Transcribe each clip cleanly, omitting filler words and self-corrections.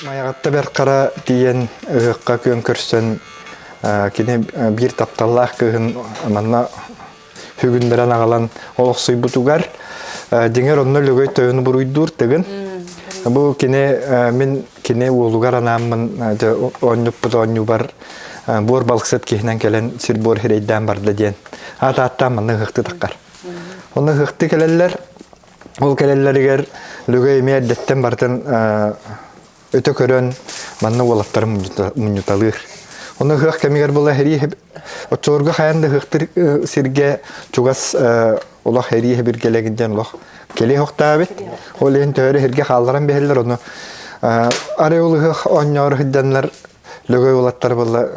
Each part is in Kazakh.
Маяғатта бер қара дейін ұғыққа көн көрсен кені бір тапталлақ күйін аманна хүгіндерін ағалан олықсый бұтуғар деңер онны лөгөй тойыны бұруйдур тігін. Бұл кені мен кені олуғар анамын оннып бұт онну бар бор балқсет кейінен келен сір бор херейден барды дейін. Ата-аттан мұны ғықты таққар. Оны ғықты келелер, ол келелерігер лөгөй мейердеттен бардын өтө көрөн манна олаттарым мунюталыр. Оны хык кемигер була хери отчорга хаянда хыктыр сирге чугас ола хери бир келегинден лох. Келе хоктабит. Олен төрө херге халларан бехелер оны. Аре улы оннор хидданлар лөгөй олаттар була.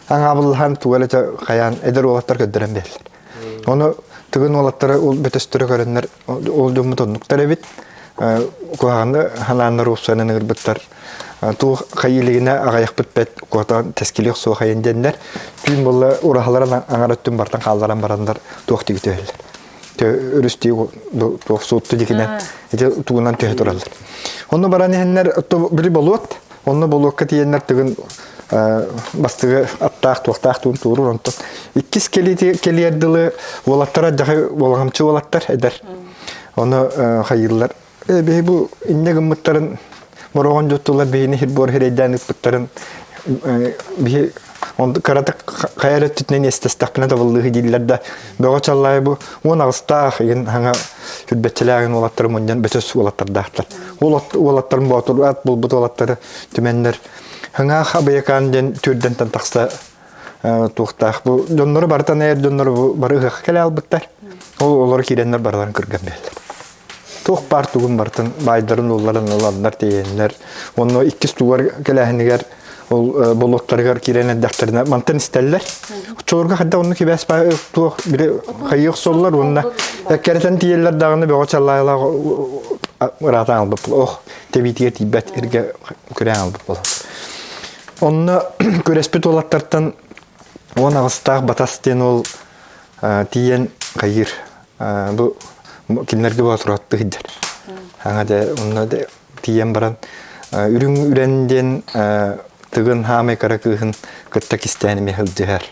Аңа булхан тугалата хаян эдер олаттар көддөрөн бехелер. Оны түгүн олаттары ул бетестөрө көрөннөр ол жумутунуктар бит. Куағаны хананар ұқсанын ұрбыттар. Ту қайылығына ағаяқ бұтпәт қуатан тәскелек суы қайын дендер. Түйін болы ұрағаларын аңараттың бартан қалдаран барандар туақты күті өлілер. Үрісті туақ суытты декінен туғынан түйе тұралар. Оны баран еңнер білі болуат. Оны болуаққа тиенлер түгін бастығы аттақ, туақтақ туын туырыр. Иккіз келерділі олаттара жағай олағамчы олаттар әдер. Оны қайылылар. Бу инне гыммыттарын морогон жоттулар бейни хирбор хирейден ыппыттарын бии онды караты каяры түтнен эстестакпына табылдыгы дилерде бөгө чаллай бу он агыстаах еген хаңа хүрбетчелеген олаттары мунден бөтөс олаттардактар олаттарын боотур ат булбут олаттары түменнер хаңа хабыякан ден түрден тантакса туктаах бу доннору бартан эр доннору барыга келе албыттар олар киреннер барларын кырган белдер. Тоқ бар туғын бартын байдарын оларын оладылар дейінлер. Оны иккіз туғар кәләхінігер болуттарығар керенен дәқтеріне мантын істәлілер. Чоғырға қадда оны кебәс бай туқ бірі қайық солылар. Онына әккәрітен дейелер дағыны бөғі чаллайла ұратын албып бұл. Оқ, тәбейтігер тейбәт ерге көрен албып бұл. Оны көреспет олаттардан он ағыстағы батастен ол тейен қайыр. Бұл кинлерге батыратты хиддер. Аңада онда тиен баран үрүң үренден тыгын хамай каракыгын кытта кистәне мехилдер.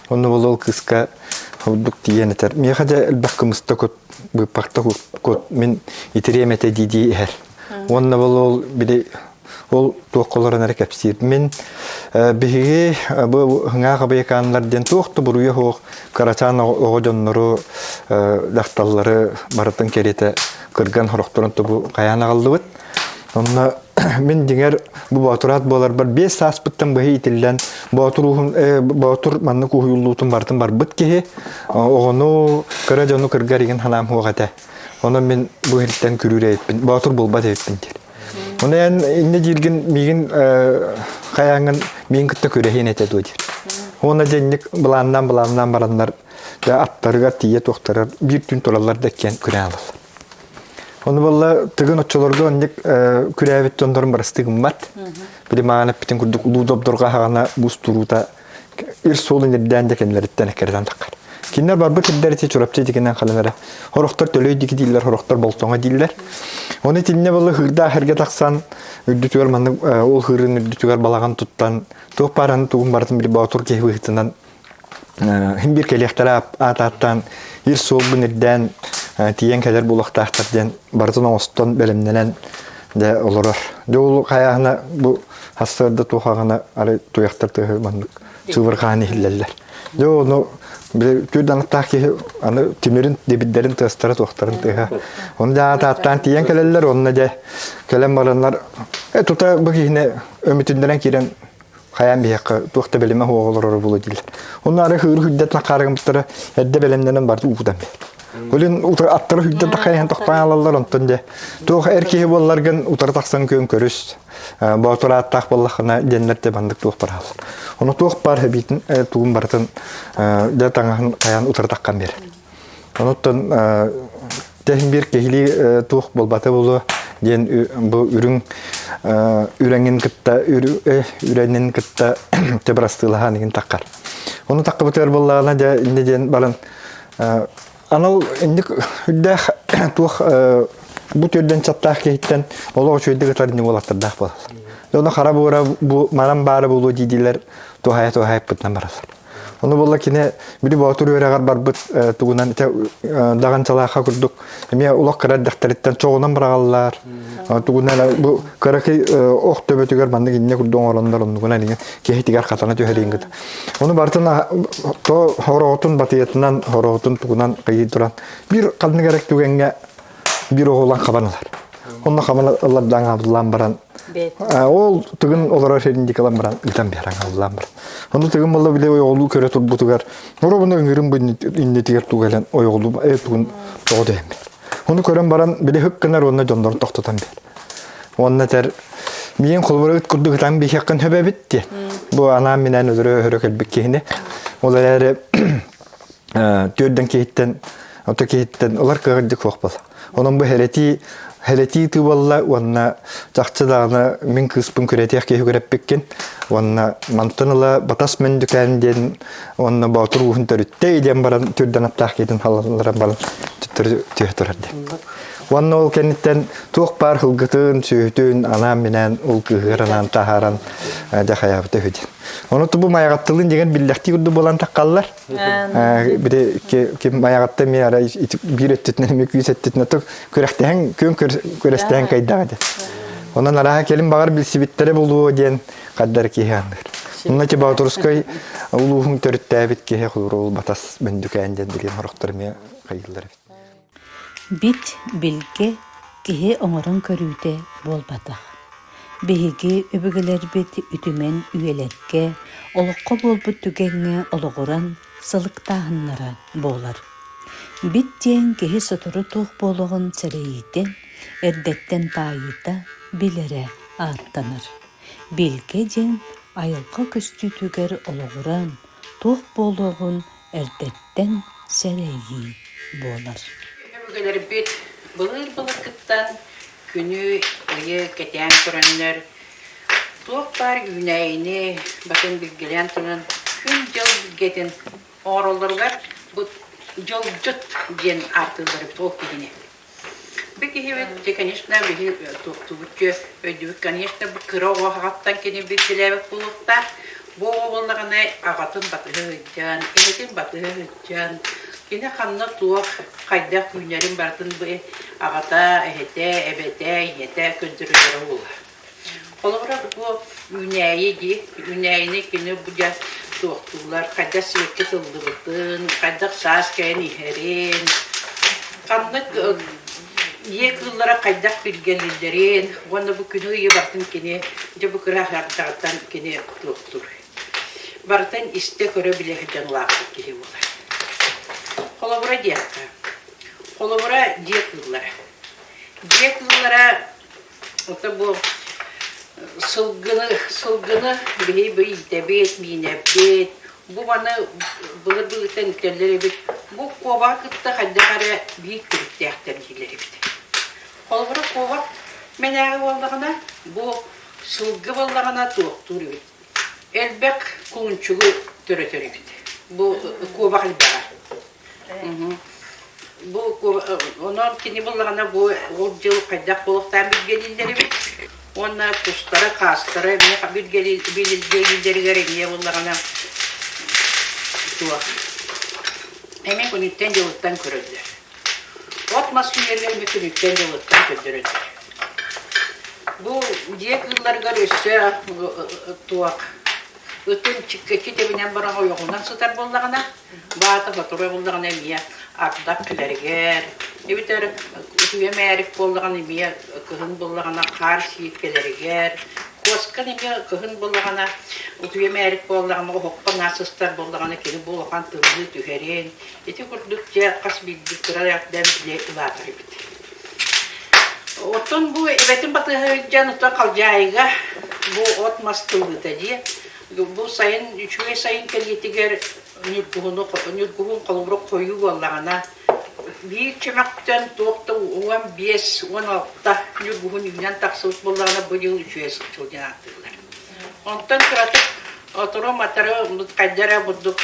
Онны болол кыска худук тиен этер. Мехада элбаккымыста кот быпакта кот мен итеремете диди хер. Онны болол биде ол тоққоларын әрекепсир. Мен бігі бұл ғыңа қабайқанларден тоқты бұруя хоқ қарачан оғыдонлары дақталары барытын кереті кірген құрықтырын тұбы қаян ағылды бұд. Онына мен деңер бұл батырат болар бар 5 сас бұттан бұхи итілден батыр манны көйілуытын бартын бар бұд кеге оғыны кірі жоны кіргер еген ханам хоғаты. Оны мен бұл хелттен күрір әйіппін, батыр болбат әйіппін дер. Оны инне jirgin мигин каяңын мен кытта көрәһен әтә дойдыр. Оны денник буланнан бараннар да аттарга тие тоқтарар бир түн туралар дәккән көрә алалар. Оны булла тыгын оччолорга инник күрәбит тондорын барыстыгым бат. Били мана битен күрдүк улудоп дорга хагана бус турута ир солын дән дәкәнләрдән кәрдән таккар. Кинлер бар бу киддәрти чурапчы дигәннән каланара. Хорохтар төлөй диги дилләр, хорохтар болтоңа дилләр. Оны тинне булы хырда хәргә таксан, үдүтүгәр манны ул хырын үдүтүгәр балаган туттан, тук параны тугын бартын бир батур кебегитеннән һәм бир келехтәр ататтан ир сол бинердән тиен кәләр булактактардан бартын остон белемнән дә олорор. Дул каягына бу хастырда тухагына ары туяктар тыгы манны чыбырганы хилләләр. Дул Күрден аттаки аны тимерин дебиддерин тестара тоқтарын тыга. Онда аттан тиен келелер, онна де келем баранлар. Тута бігіне өмітіндерен керен қаян бияққа тоқта белеме хоғылыр болу дейлер. Оннары хыр хүддетіна қарығым бұттары әдді белемдерін барды уғудан бер. Олин аттары хүддетті қаян тоқтан алалар онтан де. Тоқ әркеге боларған утары тақсан көн көріс. Батура аттақ болақына денлерде бандық тоқ бар алыр. Оны тоқ бар бейтін туғын бартын дә таңағын қаян утары таққан бер. Оныттан тәхін бір кехілі тоқ болбаты болу ден бұл үрің үрәңін кітті үрәнін кітті тебірастығылаған еген таққар. Оны таққы бұтығар болағына ден барын анал индик үддә тух бу төрдән чаттах киттен оло чөйдә гатар ни булаттырдах булар. Оны қара бура бу манан бары болу дидилер тухая пытнан баралар. Оны болла кине бири батыр өрөгөр барбыт тугунан даган чалаха курдук. Эме улак кара дактарыттан чогунан барагаллар. Тугунан бу каракай ох төбөтүгөр банды кине курдуң орондар ондугунан деген кехитигер катана төһөрүнгүт. Оны бартына то хоротун батыятынан хоротун тугунан кайы туран. Бир калны керек түгенге бир оголан кабаналар. Онна кабаналар даңа баран. Ол түгін олар шерінде калам баран үлтен беран аллам бар. Оны түгін болла биле оюлу көрө турбутугар. Ора буну өңүрүн бу иннетигер тугелен оюлу түгін тоодем бер. Оны көрөн баран биле хөккенер онна жондор токтотан бер. Онна тер мен колборот курдугутан бихеккен хөбө битти. Бу ана менен өдөрө хөрөкөлбүк кехине. Олар төрдөн кейттен отокейттен олар кырдык фокпал. Onun bu heleti tüvalla onna çaqçıdağına min kıspın küretiyek kehi göreppekken onna mantanıla batas men dükenden onna batır ruhun törütte idem baran türden aptaq kedin halalara balan tütürü tühtürerdi. Onna ol kenitten tuq par hılgıtın sühtün anam menen ol kıhıranan taharan dahayabıta hüdin. Onu bu mayagattılın degen billahti kurdu bolan taqqallar. Bir de kim mayagatta mi ara bir ettitne mi küs ettitne tok kürekten kön köresten kaydadı. Ondan ara kelim bagar bilsibittere bulu diyen kaddar ki handır. Ondan ki Baturuskay uluhun törütte bit ki hulurul batas bendükenden diyen horoktar mi kayıllar. Bit bilge kihe oңорun körüte bolbataq. Behigi öbügeler beti ütümen üyelerke, olukka bolbut tügenge oluguran sılıktahınlara bolar. Bit diyen kehi sotoru tuğ boluğun sereyiten, erdetten tayita bilere arttanır. Bilge diyen ayılka küstü tüger oluguran tuğ boluğun erdetten sereyi bolar. Öbügeler bit bılır kıttan günü ayı keten kuranlar tuğ var güneyini bakın bilgilen tunan gün yıl bilgetin orallar bu yıl cüt diyen artıları tuğ gidine. Peki evet, конечно, bir tuğ ödüvük, конечно, bu kıra oğattan kene bilgiler bulukta bu oğullarına ağatın batıhıcan, enetin batıhıcan, yine kanına tuğ kayda günlerin bartın bu ağata, ehete, ebete, yete köndürülür olur. Olarak bu güneyini kene bu da tuğlar, kayda sürekli tıldıbıtın, kayda saz kayan iherin, kanına yekıllara kaydak bilgelilerin, onda bu günü iyi bartın kene, de bu kıra harcağıtan kene tuğdur. Bartın iste görebilir canlıqı kere olur. Kolabura diyekka. Kolabura diyekıllara. Diyekıllara bu sılgını bir debet, minebet, bu bana bılırdan ülkeleri bir, bu kova kıtta haddekara büyük kürükteğtercileri bir. Kolabura kova menağı olduğuna, bu sılgı olduğuna tuğdur bir. Elbek kulunçuğu törü bir. Bu kova halbara. Bu onun kini bulduğuna bu orcul kaydak buluktan bilgelileri bir. Onlar kustara, kastara, bilgelileri göremiyor bulduğuna tuğ. Hemen kunitten yıllıktan körüldür. Otmaz günlerleri bir kunitten yıllıktan körüldür. Bu diye kıllar görürse tuğ. Ötün çıkkaki tebinen bana o yoğundan sıtar bulduğuna, bağıta fatura bulduğuna emiye akdak kilerger, eviter üye meğerif bulduğuna emiye kıhın bulduğuna karşı yetkelerger, koskan emiye kıhın bulduğuna, üye meğerif bulduğuna o hokka nasıstar bulduğuna keni bulduğuna tığını tüherin, eti kurdukça kas bildik kıraraktan bile ıladır ebit. Otun bu evetin batığı canıta kalacağıga, bu ot mastıldı da diye, bu sayın, üçüye sayın keliyetiger nüdguhun kalımrı koyu vallağına bir çemaktan doğukta 15-16'da nüdguhun yüzden taksılık vallağına bu yıl üçüye sıkçıldan attılar. Ondan kıratıp oturum atarı kaydara bulduk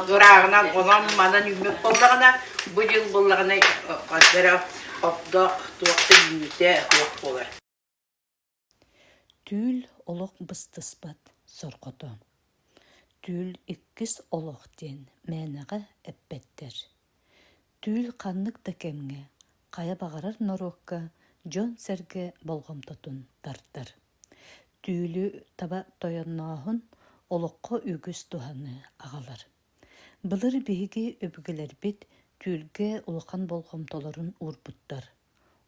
durağına olan manan yümek vallağına bu yıl vallağına kaydara opda doğukta yüzde doğuk olar. Түүл олох быстыспат соргото. Түүл иккис олох ден мәнәгә эппеттер. Түүл каннык да кемге, кая багарар норокка жон серге болгом тотун тартар. Түүлү таба тояннаахын олоққа үгіс туханы ағалар. Былыр биһиги өбүгелер бит түүлге улахан болгомтолорун урбуттар.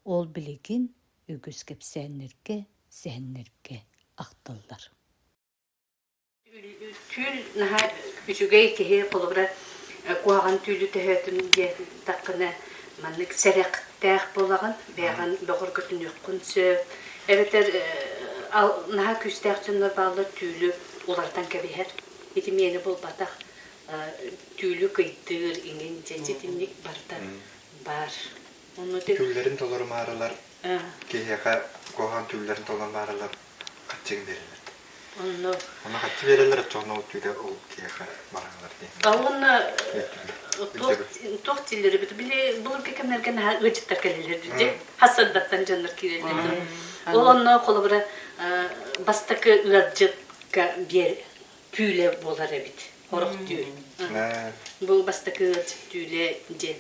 Ол билигин үгіс кепсәннерге, сәннерге ақтылдар. Tül naha üçügey kehe kolubra kuagan tülü tehetun diye takına manlık serek tağ bolagan beğen boğur götün yokkunsu. Evetler naha küstağçınlar bağlı tülü olardan kebeher. Etim yeni bol batak tülü kıydır ingen cecidimlik barda bar. Onu de Tüllerin tolları mağaralar, keheka kohan tüllerin tolan mağaralar kaççın verilir. onu Ona kaççı verirler, çoğuna o tüyle o keheka mağaralar diye. Ağına toh tilleri bit bile bulur kekemlergen ha gıcıkta kaleler diye hasandattan canlar kireler. Onun kolubra bastakı gıcıkka bir tüyle bolar bit. Horuk tüyle. Bu bastakı tüyle diye